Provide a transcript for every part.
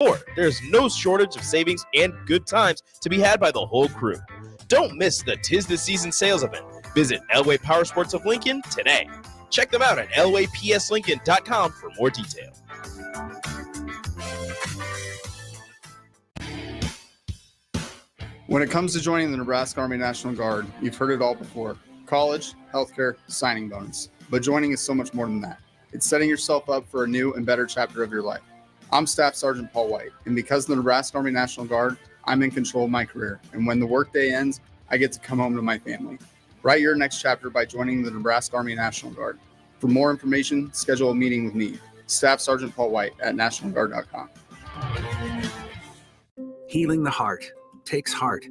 Or there's no shortage of savings and good times to be had by the whole crew. Don't miss the 'Tis the Season sales event. Visit Elway Power Sports of Lincoln today. Check them out at elwaypslincoln.com for more detail. When it comes to joining the Nebraska Army National Guard, you've heard it all before. College, healthcare, signing bonus. But joining is so much more than that. It's setting yourself up for a new and better chapter of your life. I'm Staff Sergeant Paul White, and because of the Nebraska Army National Guard, I'm in control of my career. And when the workday ends, I get to come home to my family. Write your next chapter by joining the Nebraska Army National Guard. For more information, schedule a meeting with me, Staff Sergeant Paul White at nationalguard.com. Healing the heart takes heart.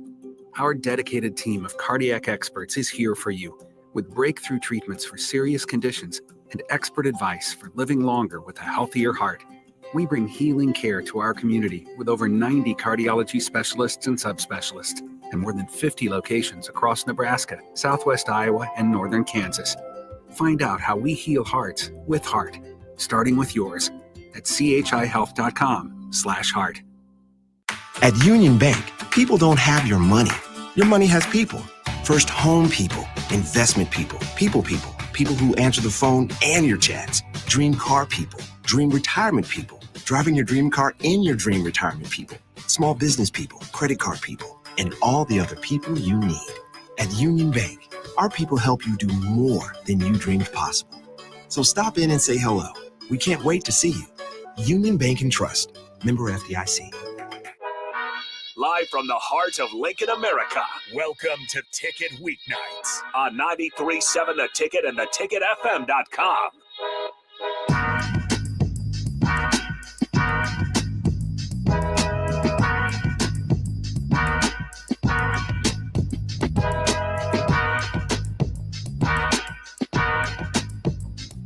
Our dedicated team of cardiac experts is here for you with breakthrough treatments for serious conditions and expert advice for living longer with a healthier heart. We bring healing care to our community with over 90 cardiology specialists and subspecialists and more than 50 locations across Nebraska, Southwest Iowa, and northern Kansas. Find out how we heal hearts with heart, starting with yours at chihealth.com/heart. At Union Bank, people don't have your money. Your money has people. First home people, investment people, people who answer the phone and your chats, dream car people, dream retirement people, driving your dream car in your dream retirement people, small business people, credit card people, and all the other people you need. At Union Bank, our people help you do more than you dreamed possible. So stop in and say hello. We can't wait to see you. Union Bank and Trust. Member FDIC. Live from the heart of Lincoln, America, welcome to Ticket Weeknights on 93.7 The Ticket and theticketfm.com.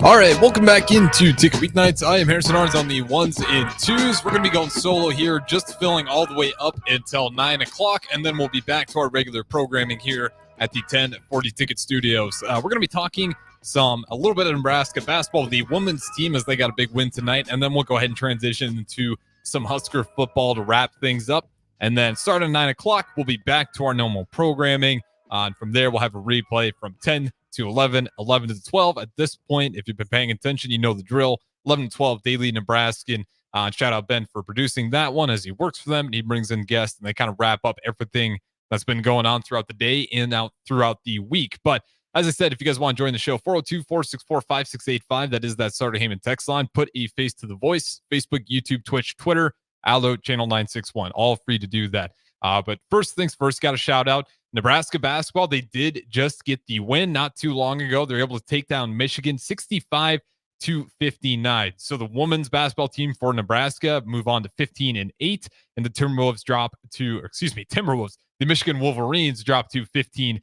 All right, welcome back into Ticket Weeknights. I am Harrison Arens on the ones and twos. We're going to be going solo here, just filling all the way up until 9 o'clock, and then we'll be back to our regular programming here at the 1040 Ticket Studios. We're going to be talking a little bit of Nebraska basketball, the women's team, as they got a big win tonight, and then we'll go ahead and transition into some Husker football to wrap things up. And then starting at 9 o'clock, we'll be back to our normal programming. And from there, we'll have a replay from 10 to 11, 11 to 12. At this point, if you've been paying attention, you know the drill. 11 to 12, Daily Nebraskan. Shout out Ben for producing that one as he works for them. And he brings in guests, and they kind of wrap up everything that's been going on throughout the day and out throughout the week. But as I said, if you guys want to join the show, 402-464-5685. That is that Starter Heyman text line. Put a face to the voice. Facebook, YouTube, Twitch, Twitter, Allo, Channel 961. All free to do that. But first things first, got a shout out. Nebraska basketball, they did just get the win not too long ago. They're able to take down Michigan 65-59. So the women's basketball team for Nebraska move on to 15-8, and the Timberwolves, the Michigan Wolverines drop to 15-9.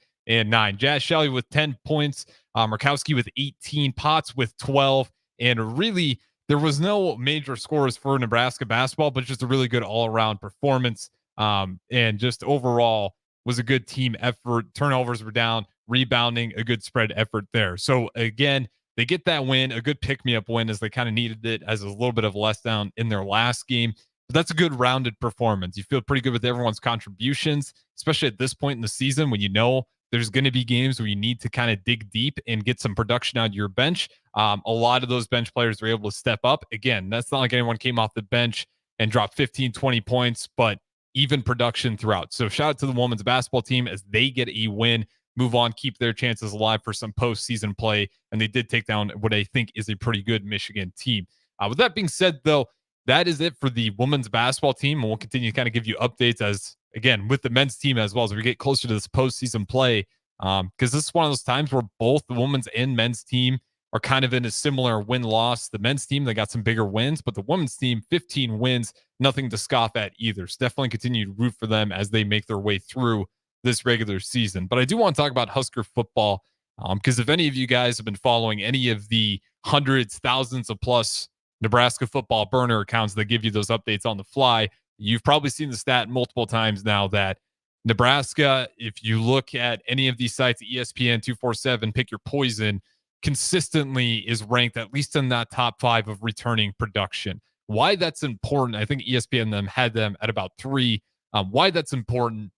Jazz Shelley with 10 points, Murkowski with 18, Potts with 12, and really there was no major scores for Nebraska basketball, but just a really good all-around performance, and just overall was a good team effort. Turnovers were down, rebounding, a good spread effort there. So again, they get that win, a good pick-me-up win, as they kind of needed it as a little bit of a letdown in their last game. But that's a good rounded performance. You feel pretty good with everyone's contributions, especially at this point in the season when you know there's going to be games where you need to kind of dig deep and get some production out of your bench. A lot of those bench players were able to step up. Again, that's not like anyone came off the bench and dropped 15, 20 points, but even production throughout. So shout out to the women's basketball team as they get a win, move on, keep their chances alive for some postseason play. And they did take down what I think is a pretty good Michigan team. With that being said, though, that is it for the women's basketball team. And we'll continue to kind of give you updates as, again, with the men's team as well as we get closer to this postseason play. Because this is one of those times where both the women's and men's team are kind of in a similar win-loss. The men's team, they got some bigger wins, but the women's team, 15 wins, nothing to scoff at either. So definitely continue to root for them as they make their way through this regular season. But I do want to talk about Husker football because if any of you guys have been following any of the hundreds, thousands of plus Nebraska football burner accounts that give you those updates on the fly, you've probably seen the stat multiple times now that Nebraska, if you look at any of these sites, ESPN, 247, pick your poison, consistently is ranked at least in that top 5 of returning production. Why that's important, I think ESPN them had them at about 3. Why that's important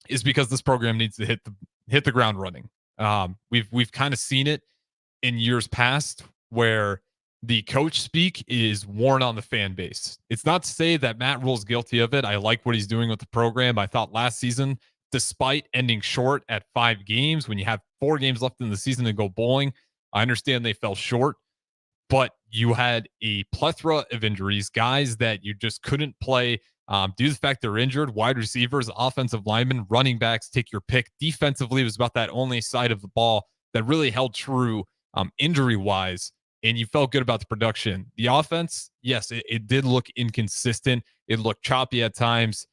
is because this program needs to hit the ground running. We've kind of seen it in years past where the coach speak is worn on the fan base. It's not to say that Matt Rule's guilty of it. I like what he's doing with the program. I thought last season, despite ending short at 5 games, when you have 4 games left in the season to go bowling, I understand they fell short, but you had a plethora of injuries, guys that you just couldn't play due to the fact they're injured, wide receivers, offensive linemen, running backs, take your pick. Defensively, it was about that only side of the ball that really held true injury-wise, and you felt good about the production. The offense, yes, it did look inconsistent. It looked choppy at times,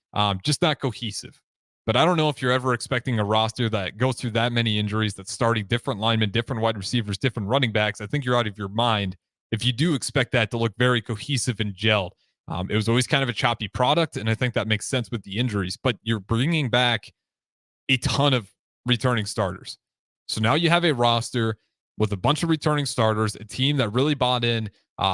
just not cohesive. But I don't know if you're ever expecting a roster that goes through that many injuries, that's starting different linemen, different wide receivers, different running backs. I think you're out of your mind if you do expect that to look very cohesive and gelled. It was always kind of a choppy product, and I think that makes sense with the injuries. But you're bringing back a ton of returning starters. So now you have a roster with a bunch of returning starters, a team that really bought in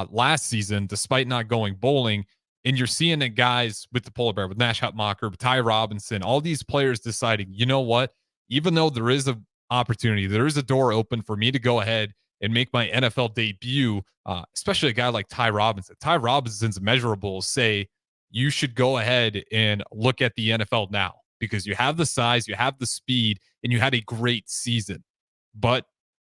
last season despite not going bowling. And you're seeing it, guys, with the Polar Bear, with Nash Hutmacher, with Ty Robinson, all these players deciding, you know what, even though there is an opportunity, there is a door open for me to go ahead and make my NFL debut, especially a guy like Ty Robinson. Ty Robinson's measurables say you should go ahead and look at the NFL now because you have the size, you have the speed, and you had a great season. But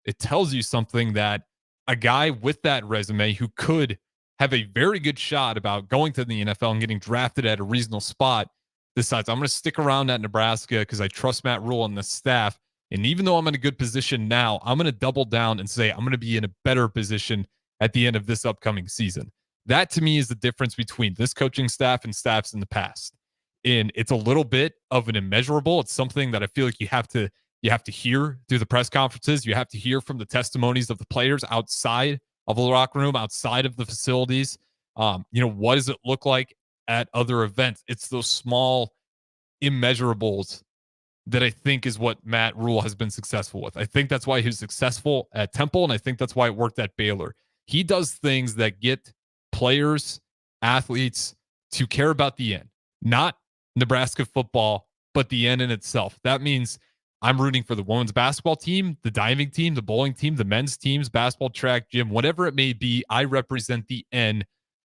it tells you something that a guy with that resume who could have a very good shot about going to the NFL and getting drafted at a reasonable spot decides, I'm going to stick around at Nebraska because I trust Matt Rule and the staff. And even though I'm in a good position now, I'm going to double down and say I'm going to be in a better position at the end of this upcoming season. That to me is the difference between this coaching staff and staffs in the past. And it's a little bit of an immeasurable. It's something that I feel like you have to hear through the press conferences. You have to hear from the testimonies of the players outside of the locker room, outside of the facilities. What does it look like at other events? It's those small immeasurables that I think is what Matt Rule has been successful with. I think that's why he was successful at Temple, and I think that's why it worked at Baylor. He does things that get players, athletes to care about the end, not Nebraska football, but the end in itself. That means I'm rooting for the women's basketball team, the diving team, the bowling team, the men's teams, basketball, track, gym, whatever it may be. I represent the end,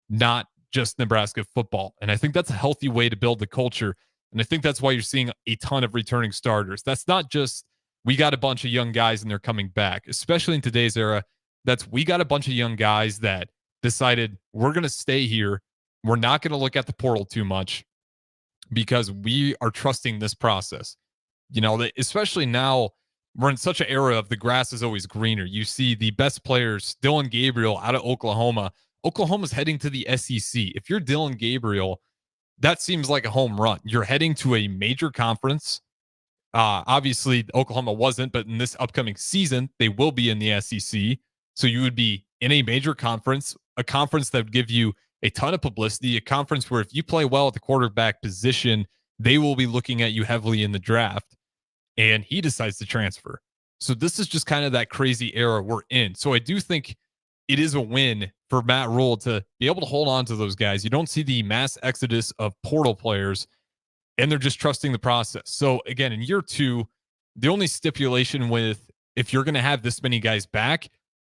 not just Nebraska football. And I think that's a healthy way to build the culture. And I think that's why you're seeing a ton of returning starters. That's not just we got a bunch of young guys and they're coming back, especially in today's era. That's we got a bunch of young guys that decided we're going to stay here. We're not going to look at the portal too much because we are trusting this process. Especially now we're in such an era of the grass is always greener. You see the best players, Dylan Gabriel out of Oklahoma. Oklahoma's heading to the SEC. If you're Dylan Gabriel, that seems like a home run. You're heading to a major conference. Obviously, Oklahoma wasn't, but in this upcoming season, they will be in the SEC. So you would be in a major conference, a conference that would give you a ton of publicity, a conference where if you play well at the quarterback position, they will be looking at you heavily in the draft. And he decides to transfer. So this is just kind of that crazy era we're in. So I do think it is a win for Matt Rule to be able to hold on to those guys. You don't see the mass exodus of portal players, and they're just trusting the process. So again, in year 2, the only stipulation with if you're going to have this many guys back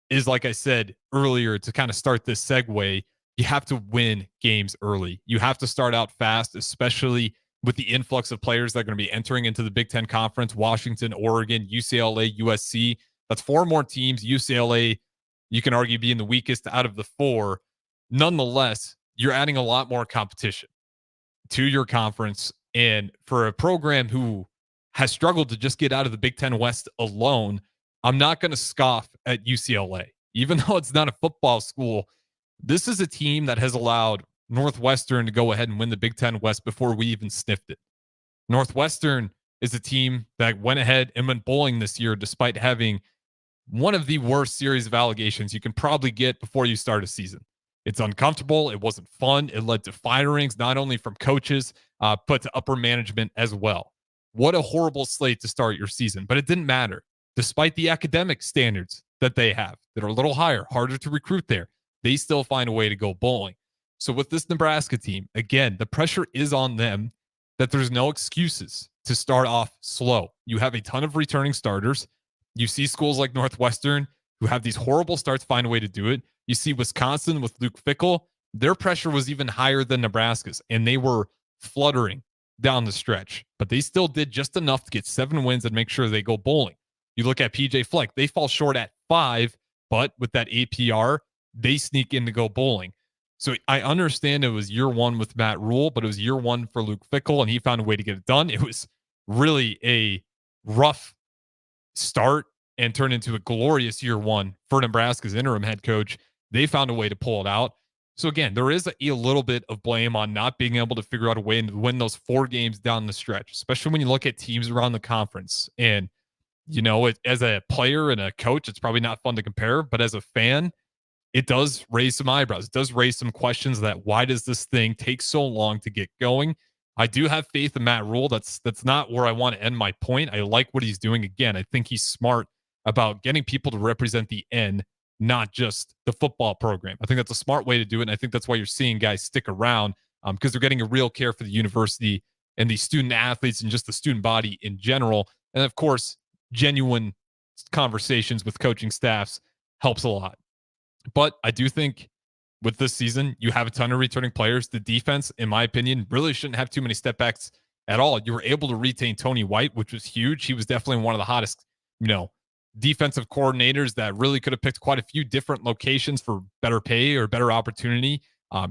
is, like I said earlier, to kind of start this segue, you have to win games early. You have to start out fast, especially with the influx of players that are going to be entering into the Big Ten Conference, Washington, Oregon, UCLA, USC. That's 4 more teams. UCLA, you can argue, being the weakest out of the 4. Nonetheless, you're adding a lot more competition to your conference. And for a program who has struggled to just get out of the Big Ten West alone, I'm not going to scoff at UCLA. Even though it's not a football school, this is a team that has allowed Northwestern to go ahead and win the Big Ten West before we even sniffed it. Northwestern is a team that went ahead and went bowling this year despite having one of the worst series of allegations you can probably get before you start a season. It's uncomfortable. It wasn't fun. It led to firings, not only from coaches, but to upper management as well. What a horrible slate to start your season, but it didn't matter. Despite the academic standards that they have that are a little higher, harder to recruit there, they still find a way to go bowling. So with this Nebraska team, again, the pressure is on them that there's no excuses to start off slow. You have a ton of returning starters. You see schools like Northwestern who have these horrible starts find a way to do it. You see Wisconsin with Luke Fickell. Their pressure was even higher than Nebraska's, and they were fluttering down the stretch, but they still did just enough to get 7 wins and make sure they go bowling. You look at PJ Fleck, they fall short at 5, but with that APR, they sneak in to go bowling. So I understand it was year 1 with Matt Rule, but it was year 1 for Luke Fickell, and he found a way to get it done. It was really a rough start and turned into a glorious year 1 for Nebraska's interim head coach. They found a way to pull it out. So again, there is a little bit of blame on not being able to figure out a way to win those 4 games down the stretch, especially when you look at teams around the conference. And, as a player and a coach, it's probably not fun to compare, but as a fan, it does raise some eyebrows. It does raise some questions that why does this thing take so long to get going? I do have faith in Matt Rule. That's not where I want to end my point. I like what he's doing. Again, I think he's smart about getting people to represent the N, not just the football program. I think that's a smart way to do it. And I think that's why you're seeing guys stick around because they're getting a real care for the university and the student athletes and just the student body in general. And of course, genuine conversations with coaching staffs helps a lot. But I do think with this season, you have a ton of returning players. The defense, in my opinion, really shouldn't have too many step backs at all. You were able to retain Tony White, which was huge. He was definitely one of the hottest, defensive coordinators that really could have picked quite a few different locations for better pay or better opportunity.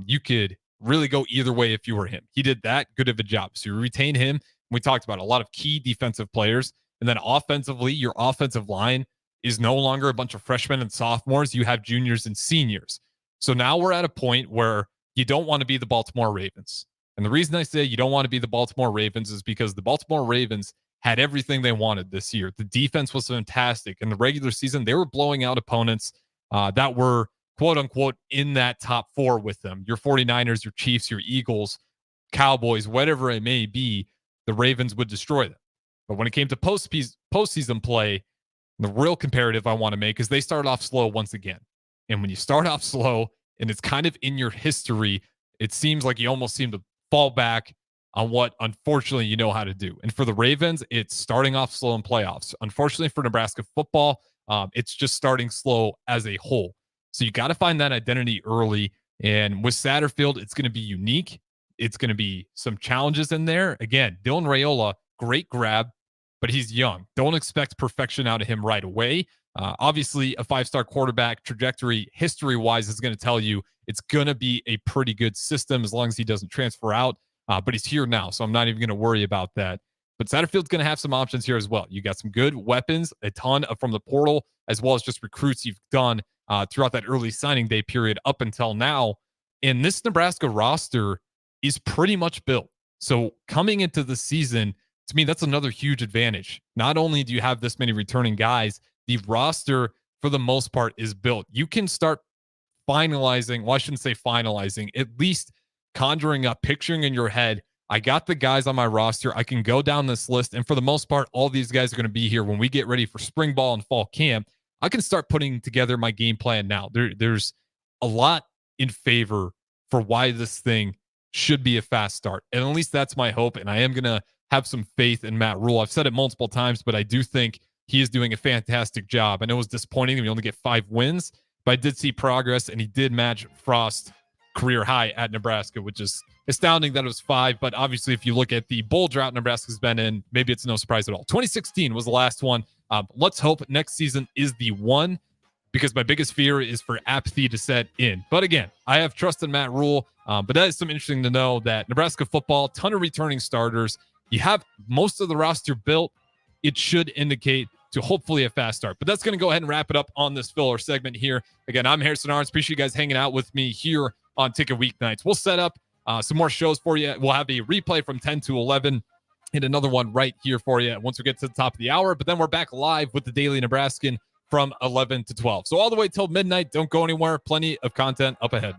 You could really go either way if you were him. He did that good of a job. So you retain him. We talked about a lot of key defensive players. And then offensively, your offensive line is no longer a bunch of freshmen and sophomores. You have juniors and seniors. So now we're at a point where you don't want to be the Baltimore Ravens. And the reason I say you don't want to be the Baltimore Ravens is because the Baltimore Ravens had everything they wanted this year. The defense was fantastic. In the regular season, they were blowing out opponents that were, quote unquote, in that top 4 with them. Your 49ers, your Chiefs, your Eagles, Cowboys, whatever it may be, the Ravens would destroy them. But when it came to postseason play, the real comparative I want to make is they started off slow once again. And when you start off slow and it's kind of in your history, it seems like you almost seem to fall back on what, unfortunately, you know how to do. And for the Ravens, it's starting off slow in playoffs. Unfortunately for Nebraska football, it's just starting slow as a whole. So you got to find that identity early. And with Satterfield, it's going to be unique. It's going to be some challenges in there. Again, Dylan Raiola, great grab, but he's young. Don't expect perfection out of him right away. Obviously, a 5-star quarterback trajectory, history-wise, is going to tell you it's going to be a pretty good system as long as he doesn't transfer out. But he's here now, so I'm not even going to worry about that. But Satterfield's going to have some options here as well. You got some good weapons, a ton from the portal, as well as just recruits you've done throughout that early signing day period up until now. And this Nebraska roster is pretty much built. So coming into the season, to me, that's another huge advantage. Not only do you have this many returning guys, the roster, for the most part, is built. You can start finalizing, well, I shouldn't say finalizing, at least conjuring up, picturing in your head, I got the guys on my roster. I can go down this list. And for the most part, all these guys are going to be here when we get ready for spring ball and fall camp. I can start putting together my game plan now. There's a lot in favor for why this thing should be a fast start. And at least that's my hope. And I am going to have some faith in Matt Rule. I've said it multiple times, but I do think he is doing a fantastic job. I know it was disappointing that we only get 5 wins, but I did see progress, and he did match Frost's career high at Nebraska, which is astounding that it was 5. But obviously, if you look at the bowl drought Nebraska's been in, maybe it's no surprise at all. 2016 was the last one. Let's hope next season is the one, because my biggest fear is for apathy to set in. But again, I have trust in Matt Rule. But that is some interesting to know that Nebraska football, ton of returning starters. You have most of the roster built. It should indicate to hopefully a fast start. But that's going to go ahead and wrap it up on this filler segment here. Again, I'm Harrison Arens. Appreciate you guys hanging out with me here on Ticket Weeknights. We'll set up some more shows for you. We'll have a replay from 10 to 11 and another one right here for you once we get to the top of the hour. But then we're back live with the Daily Nebraskan from 11 to 12. So all the way till midnight. Don't go anywhere. Plenty of content up ahead.